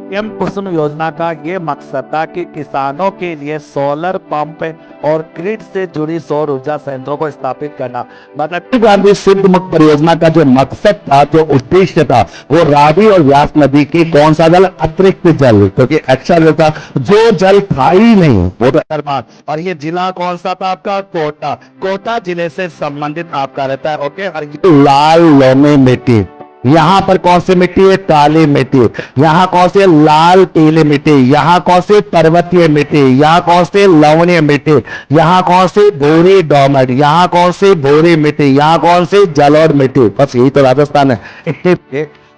PM कुसुम योजना का ये मकसद था कि किसानों के लिए सोलर पंप और ग्रिड से जुड़ी सौर ऊर्जा संयंत्रों को स्थापित करना। मतलब गांधी सिद्ध मुक्त परियोजना का जो मकसद था, जो उद्देश्य था, वो रावी और व्यास नदी की कौन सा जल, अतिरिक्त जल, क्योंकि एक्स्ट्रा जल था, जो जल था ही नहीं वो तो निर्माण। और ये जिला कौन सा था आपका, कोटा। कोटा जिले से संबंधित आपका रहता है। ओके, और लाल लोमे मिट्टी, यहाँ पर कौन सी मिट्टी है, काली मिट्टी। यहाँ कौन सी लाल पीली मिट्टी, यहाँ कौन सी पर्वतीय मिट्टी, यहाँ कौन सी लवणीय मिट्टी, यहाँ कौन सी भूरी डोमट, यहाँ कौन सी भूरी मिट्टी, यहाँ कौन सी जलोढ़ मिट्टी। बस यही तो राजस्थान है।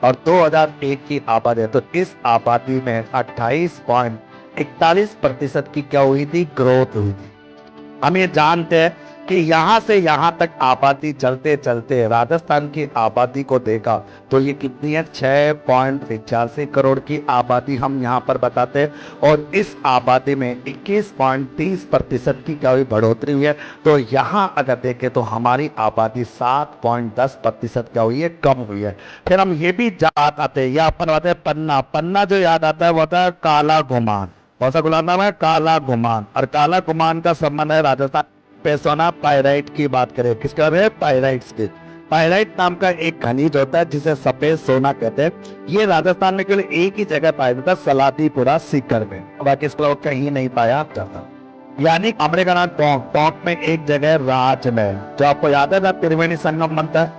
और 2001 की आबादी है, तो इस आबादी में 28.41% की क्या हुई थी, ग्रोथ हुई थी। हम ये जानते हैं कि यहां से यहां तक आबादी चलते चलते राजस्थान की आबादी को देखा तो ये कितनी है, 6.85 करोड़ की आबादी हम यहां पर बताते हैं। और इस आबादी में 21.30% की क्या हुई, बढ़ोतरी हुई है। तो यहां अगर देखें तो हमारी आबादी 7.10% क्या हुई है, कम हुई है। फिर हम ये भी याद आते हैं, या अपन आते हैं पन्ना। पन्ना जो याद आता है वो होता है काला गुमान। कौन सा गुलाम नाम है, काला गुमान। और काला गुमान का संबंध है राजस्थान पे सोना पायराइट की बात करें, किसका है, पायराइट्स की। पायराइट नाम का एक खनिज होता है जिसे सफेद सोना कहते हैं। ये राजस्थान में केवल एक ही जगह पाया जाता है, सलादीपुरा सीकर में, बाकी इसको कहीं नहीं पाया जाता। यानी तांबे का नाम टोंक, टोंक में एक जगह राज में, जो आपको याद है ना, त्रिवेणी संगम बनता है।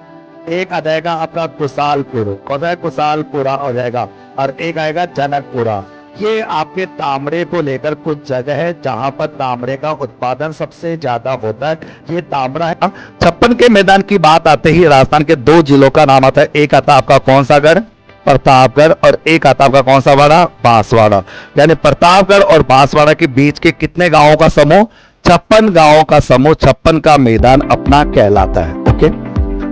एक आ जाएगा आपका कुशालपुर, कौन सा है, कुशालपुरा हो जाएगा। और एक आएगा जनकपुरा। ये आपके तांबे को लेकर कुछ जगह है जहां पर तांबे का उत्पादन सबसे ज्यादा होता है। ये तांबा है। छप्पन के मैदान की बात आते ही राजस्थान के दो जिलों का नाम आता है। एक आता आपका कौन सा गढ़, प्रतापगढ़, और एक आता आपका कौन सा वाड़ा, बांसवाड़ा। यानी प्रतापगढ़ और बांसवाड़ा के बीच के कितने गांवों का समूह, 56 गांवों का समूह, 56 का मैदान अपना कहलाता है। ओके,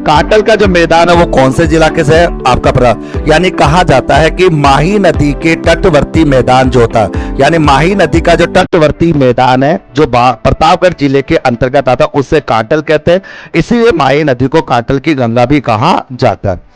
काटल का जो मैदान है वो कौन से जिला के से है, आपका पता। यानी कहा जाता है कि माही नदी के तटवर्ती मैदान जो होता है, यानी माही नदी का जो तटवर्ती मैदान है जो प्रतापगढ़ जिले के अंतर्गत आता है, उससे काटल कहते हैं। इसीलिए माही नदी को काटल की गंगा भी कहा जाता है।